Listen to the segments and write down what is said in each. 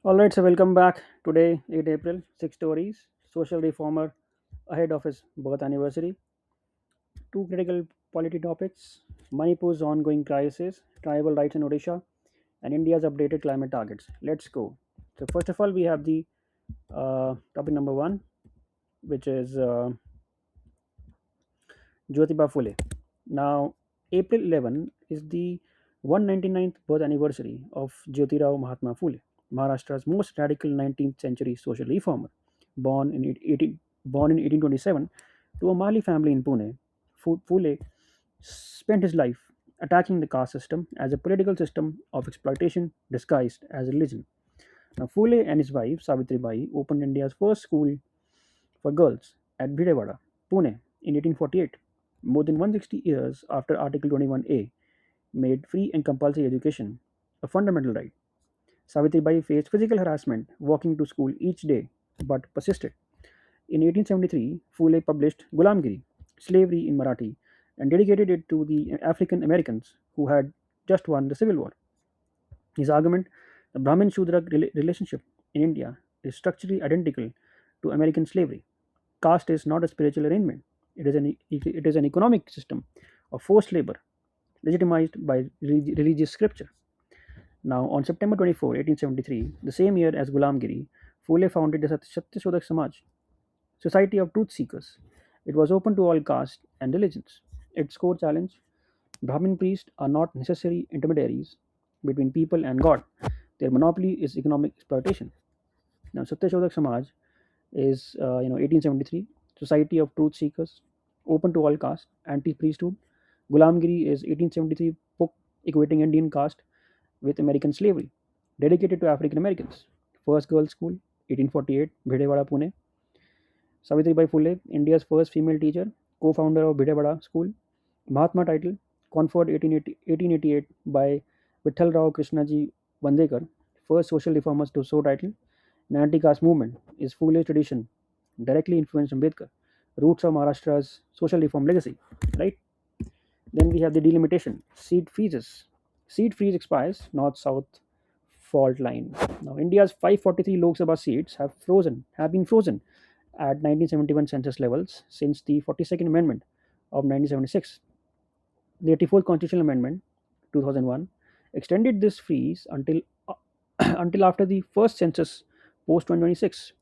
All right, so welcome back. Today, 8 April, six stories. Social reformer ahead of his birth anniversary. Two critical polity topics: Manipur's ongoing crisis, tribal rights in Odisha, and India's updated climate targets. Let's go. So, first of all, we have the topic number one, which is Jyotiba Phule. Now, April 11 is the 199th birth anniversary of Jyotirao Mahatma Phule, Maharashtra's most radical 19th century social reformer. Born in 1827 to a Mali family in Pune, Phule spent his life attacking the caste system as a political system of exploitation disguised as religion. Now, Phule and his wife Savitri Bai opened India's first school for girls at Bhidewada, Pune in 1848, more than 160 years after Article 21A made free and compulsory education a fundamental right. Savitribai faced physical harassment walking to school each day but persisted. In 1873, Phule published Gulamgiri, Slavery in Marathi, and dedicated it to the African Americans who had just won the Civil War. His argument, the Brahmin Shudra relationship in India, is structurally identical to American slavery. Caste is not a spiritual arrangement, it is an economic system of forced labor legitimized by religious scripture. Now, on September 24, 1873, the same year as Gulamgiri, Phule founded the Satyashodak Samaj, Society of Truth Seekers. It was open to all castes and religions. Its core challenge: Brahmin priests are not necessary intermediaries between people and God. Their monopoly is economic exploitation. Now, Satyashodak Samaj is 1873, Society of Truth Seekers, open to all caste, anti-priesthood. Gulamgiri is 1873 book equating Indian caste with American slavery, dedicated to African Americans. First girls' school, 1848, Bhidewada, Pune. Savitribai Phule, India's first female teacher, co-founder of Bhidewada School. Mahatma title, conferred 1888 by Vittal Rao Krishnaji Vandekar, first social reformers to so title. An anti-caste movement is Phule's tradition, directly influenced Ambedkar. Roots of Maharashtra's social reform legacy, right? Then we have the delimitation. Seat freezes. Seat freeze expires north-south fault line. Now, India's 543 Lok Sabha seats have been frozen at 1971 census levels since the 42nd Amendment of 1976. The 84th Constitutional Amendment, 2001, extended this freeze until until after the first census post 2026.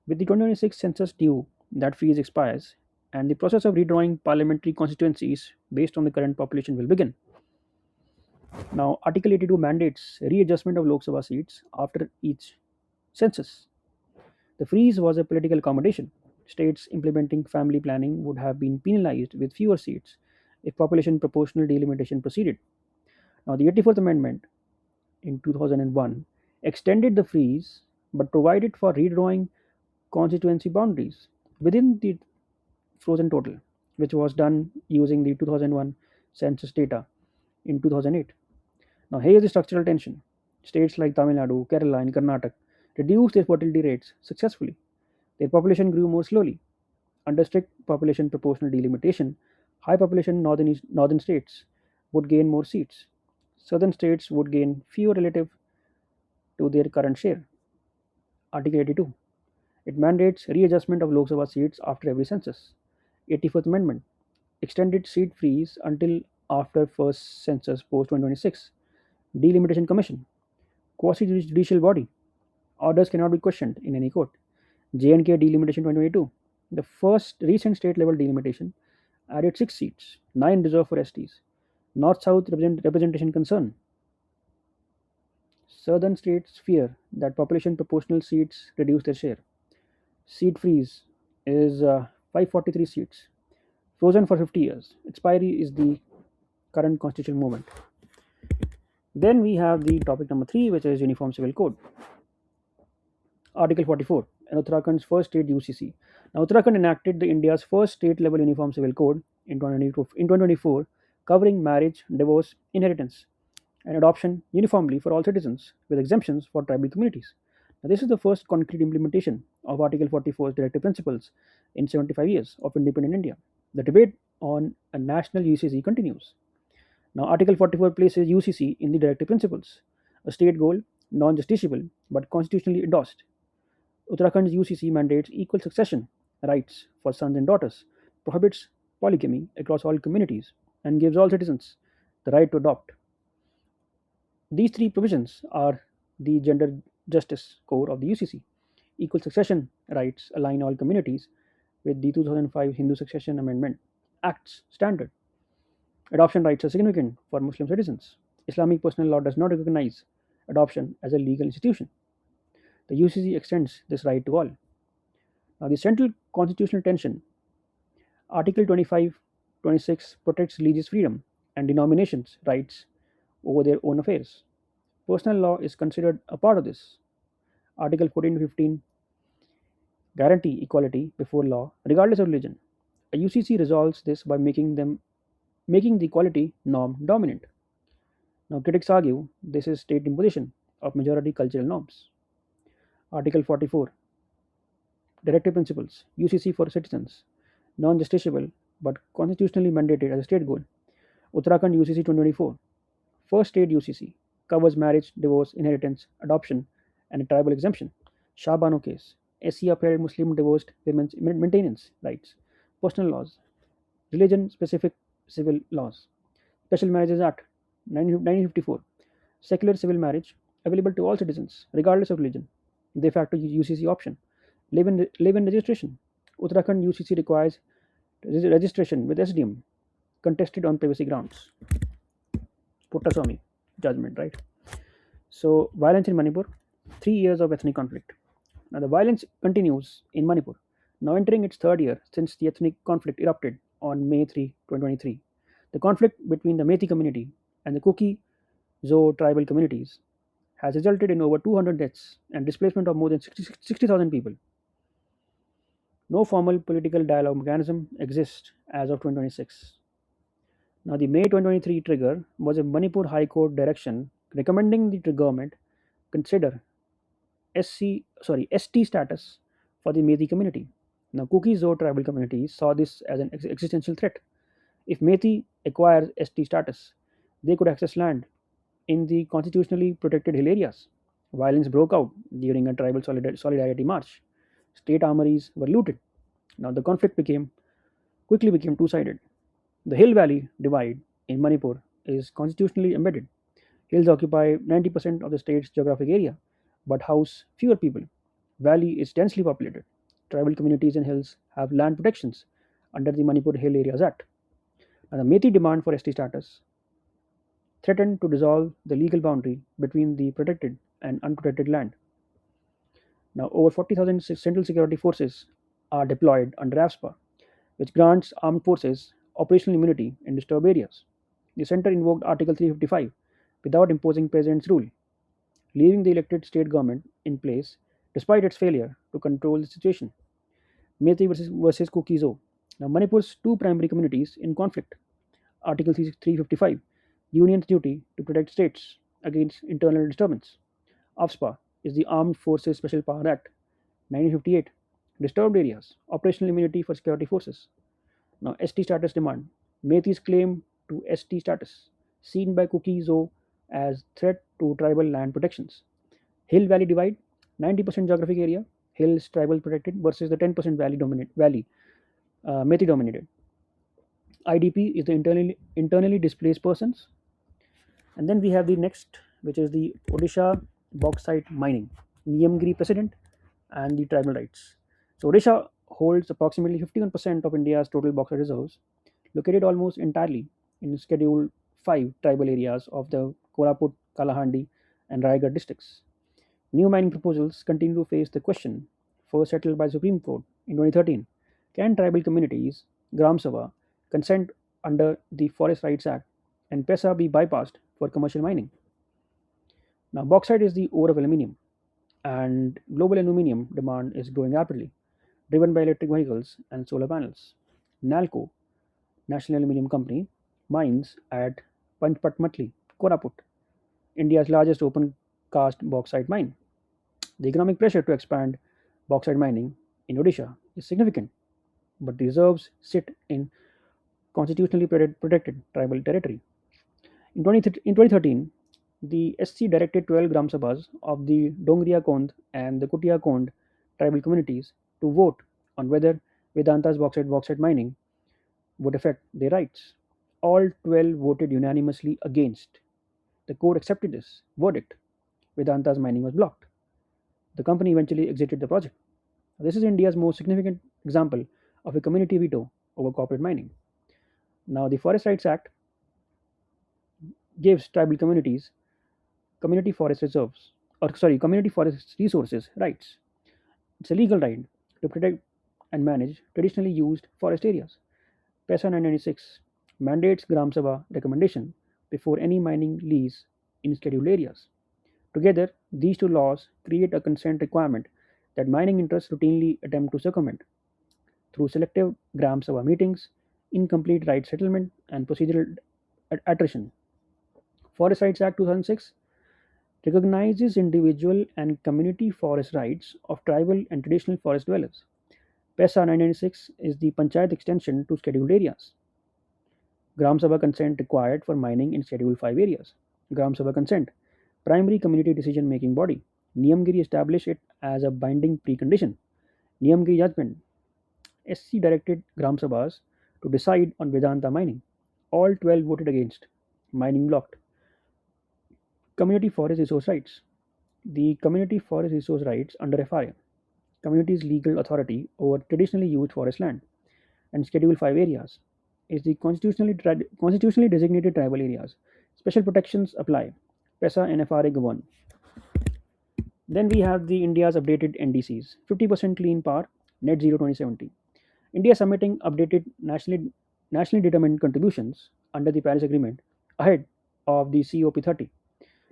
With the 2026 census due, that freeze expires, and the process of redrawing parliamentary constituencies based on the current population will begin. Now, Article 82 mandates readjustment of Lok Sabha seats after each census. The freeze was a political accommodation. States implementing family planning would have been penalized with fewer seats if population proportional delimitation proceeded. Now, the 84th Amendment in 2001 extended the freeze but provided for redrawing constituency boundaries within the frozen total, which was done using the 2001 census data in 2008. Now, here is the structural tension. States like Tamil Nadu, Kerala, and Karnataka reduced their fertility rates successfully. Their population grew more slowly. Under strict population proportional delimitation, high population northern states would gain more seats. Southern states would gain fewer relative to their current share. Article 82. It mandates readjustment of Lok Sabha seats after every census. 84th Amendment extended seat freeze until after first census post 2026. Delimitation Commission, quasi judicial body. Orders cannot be questioned in any court. J&K delimitation 2022. The first recent state level delimitation added 6 seats, 9 reserved for STs. North South representation concern. Southern states fear that population proportional seats reduce their share. Seat freeze is 543 seats, frozen for 50 years. Expiry is the current constitutional movement. Then we have the topic number 3, which is Uniform Civil Code. Article 44, and Uttarakhand's first state UCC. Now, Uttarakhand enacted the India's first state-level uniform civil code in 2024, covering marriage, divorce, inheritance, and adoption uniformly for all citizens, with exemptions for tribal communities. Now, this is the first concrete implementation of Article 44's directive principles in 75 years of independent India. The debate on a national UCC continues. Now, Article 44 places UCC in the directive principles. A state goal: non-justiciable but constitutionally endorsed. Uttarakhand's UCC mandates equal succession rights for sons and daughters, prohibits polygamy across all communities, and gives all citizens the right to adopt. These three provisions are the gender justice core of the UCC. Equal succession rights align all communities with the 2005 Hindu Succession Amendment Act's standard. Adoption rights are significant for Muslim citizens. Islamic personal law does not recognize adoption as a legal institution. The UCC extends this right to all. Now, the central constitutional tension, Article 25, 26 protects religious freedom and denominations' rights over their own affairs. Personal law is considered a part of this. Article 14 to 15 guarantee equality before law regardless of religion. A UCC resolves this by making the equality norm dominant. Now critics argue this is state imposition of majority cultural norms. Article 44 directive principles UCC for citizens non-justiciable but constitutionally mandated as a state goal. Uttarakhand UCC 2024 first state UCC covers marriage, divorce, inheritance, adoption, and a tribal exemption. Shah Bano case. SC upheld Muslim divorced women's maintenance rights. Personal laws. Religion specific civil laws. Special Marriages Act 1954. Secular civil marriage available to all citizens, regardless of religion. De facto UCC option. Live in registration. Uttarakhand UCC requires registration with SDM, contested on privacy grounds. Puttaswamy judgment, right? So, violence in Manipur, 3 years of ethnic conflict. Now, the violence continues in Manipur, now entering its third year since the ethnic conflict erupted on May 3, 2023. The conflict between the Methi community and the Kuki Zo tribal communities has resulted in over 200 deaths and displacement of more than 60,000 people. No formal political dialogue mechanism exists as of 2026. Now, the May 2023 trigger was a Manipur High Court direction recommending the government consider ST status for the Methi community. Now, Kuki Zo tribal communities saw this as an existential threat. If Methi acquires ST status, they could access land in the constitutionally protected hill areas. Violence broke out during a tribal solidarity march. State armories were looted. Now, the conflict quickly became two-sided. The Hill Valley divide in Manipur is constitutionally embedded. Hills occupy 90% of the state's geographic area, but house fewer people. Valley is densely populated. Tribal communities in hills have land protections under the Manipur Hill Areas Act. And the Methi demand for ST status threatened to dissolve the legal boundary between the protected and unprotected land. Now, over 40,000 Central Security Forces are deployed under AFSPA, which grants armed forces operational immunity in disturbed areas. The center invoked Article 355 without imposing President's rule, leaving the elected state government in place despite its failure to control the situation. Methi versus Kuki-Zo. Now, Manipur's two primary communities in conflict. Article 355 Union's duty to protect states against internal disturbance. AFSPA is the Armed Forces Special Power Act 1958. Disturbed areas. Operational immunity for security forces. Now, ST status demand. Methi's claim to ST status, seen by Kuki-Zo as threat to tribal land protections. Hill Valley divide, 90% geographic area, hills tribal protected versus the 10% valley, Methi dominated. IDP is the internally displaced persons. And then we have the next, which is the Odisha bauxite mining, Niyamgiri precedent, and the tribal rights. So Odisha holds approximately 51% of India's total bauxite reserves, located almost entirely in Schedule 5 tribal areas of the Koraput, Kalahandi, and Raigad districts. New mining proposals continue to face the question, first settled by the Supreme Court in 2013. Can tribal communities, Gram Sabha, consent under the Forest Rights Act and PESA be bypassed for commercial mining? Now, bauxite is the ore of aluminium, and global aluminium demand is growing rapidly, driven by electric vehicles and solar panels. NALCO, National Aluminium Company, mines at Panchpatmatli, Koraput, India's largest open cast bauxite mine. The economic pressure to expand bauxite mining in Odisha is significant, but the reserves sit in constitutionally protected tribal territory. In 2013, The SC directed 12 Gram Sabhas of the Dongriya Kond and the Kutia Kond tribal communities to vote on whether Vedanta's bauxite mining would affect their rights. All 12 voted unanimously against. The court accepted this verdict. Vedanta's mining was blocked. The company eventually exited the project. This is India's most significant example of a community veto over corporate mining. Now, the Forest Rights Act gives tribal communities community forest resources rights. It's a legal right to protect and manage traditionally used forest areas. PESA 996 mandates Gram Sabha recommendation before any mining lease in scheduled areas. Together, these two laws create a consent requirement that mining interests routinely attempt to circumvent through selective Gram Sabha meetings, incomplete right settlement, and procedural attrition. Forest Rights Act 2006 recognizes individual and community forest rights of tribal and traditional forest dwellers. PESA 996 is the Panchayat extension to scheduled areas. Gram Sabha consent required for mining in Schedule 5 areas. Gram Sabha consent, primary community decision making body. Niyamgiri established it as a binding precondition. Niyamgiri judgment. SC directed Gram Sabhas to decide on Vedanta mining. All 12 voted against. Mining blocked. Community forest resource rights. The community forest resource rights under FRA. Community's legal authority over traditionally used forest land and Schedule 5 areas is the constitutionally designated tribal areas. Special protections apply. PESA and FRA govern. Then we have the India's updated NDCs 50% clean power, net zero 2070. India submitting updated nationally determined contributions under the Paris Agreement ahead of the COP30.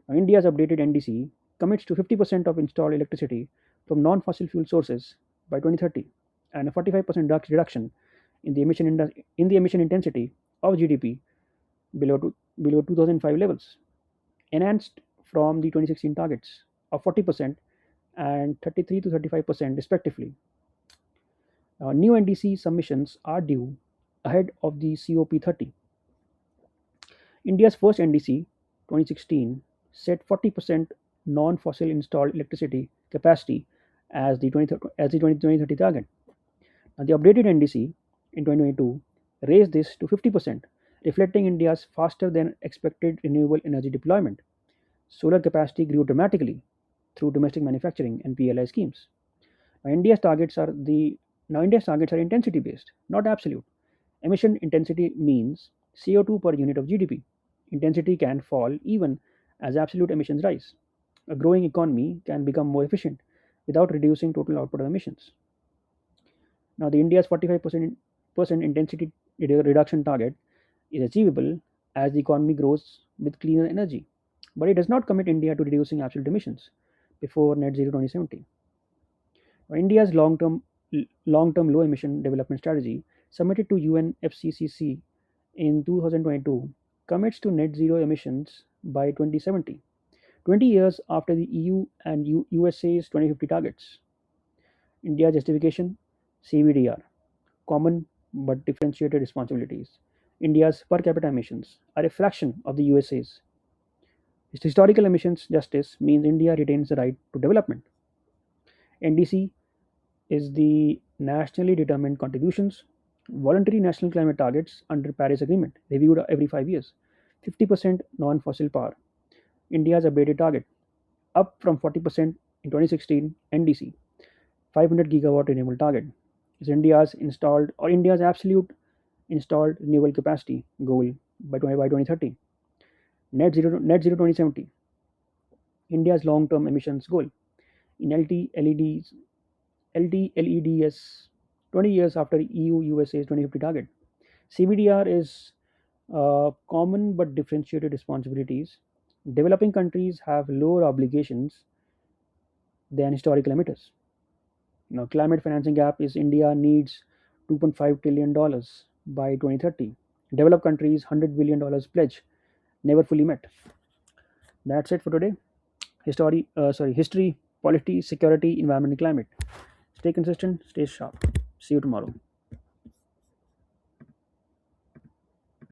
Now, India's updated NDC commits to 50% of installed electricity from non-fossil fuel sources by 2030 and a 45% reduction in the emission intensity of GDP below 2005 levels, enhanced from the 2016 targets of 40% and 33 to 35% respectively. New NDC submissions are due ahead of the COP30. India's first NDC 2016 set 40% non-fossil installed electricity capacity as the 2030 target. Now, the updated NDC in 2022 raised this to 50%, reflecting India's faster than expected renewable energy deployment. Solar capacity grew dramatically through domestic manufacturing and PLI schemes. Now, India's targets are intensity based, not absolute. Emission intensity means CO2 per unit of GDP. Intensity can fall even as absolute emissions rise. A growing economy can become more efficient without reducing total output of emissions. Now, the India's 45% intensity reduction target is achievable as the economy grows with cleaner energy, but it does not commit India to reducing absolute emissions before net zero 2070. India's long-term low emission development strategy submitted to UNFCCC in 2022 commits to net zero emissions by 2070, 20 years after the EU and USA's 2050 targets. India's justification CBDR, common but differentiated responsibilities. India's per capita emissions are a fraction of the USA's. Historical emissions justice means India retains the right to development. NDC is the nationally determined contributions, voluntary national climate targets under Paris Agreement, reviewed every 5 years, 50% non-fossil power, India's updated target, up from 40% in 2016 NDC, 500 gigawatt renewable target, is India's absolute installed renewable capacity goal by 2030. Net zero 2070, India's long-term emissions goal in LTLEDs 20 years after EU USA's 2050 target. CBDR is common but differentiated responsibilities. Developing countries have lower obligations than historical emitters. Now, climate financing gap is India needs $2.5 trillion by 2030. Developed countries $100 billion pledge never fully met. That's it for today. History, polity, security, environment, and climate. Stay consistent, stay sharp. See you tomorrow.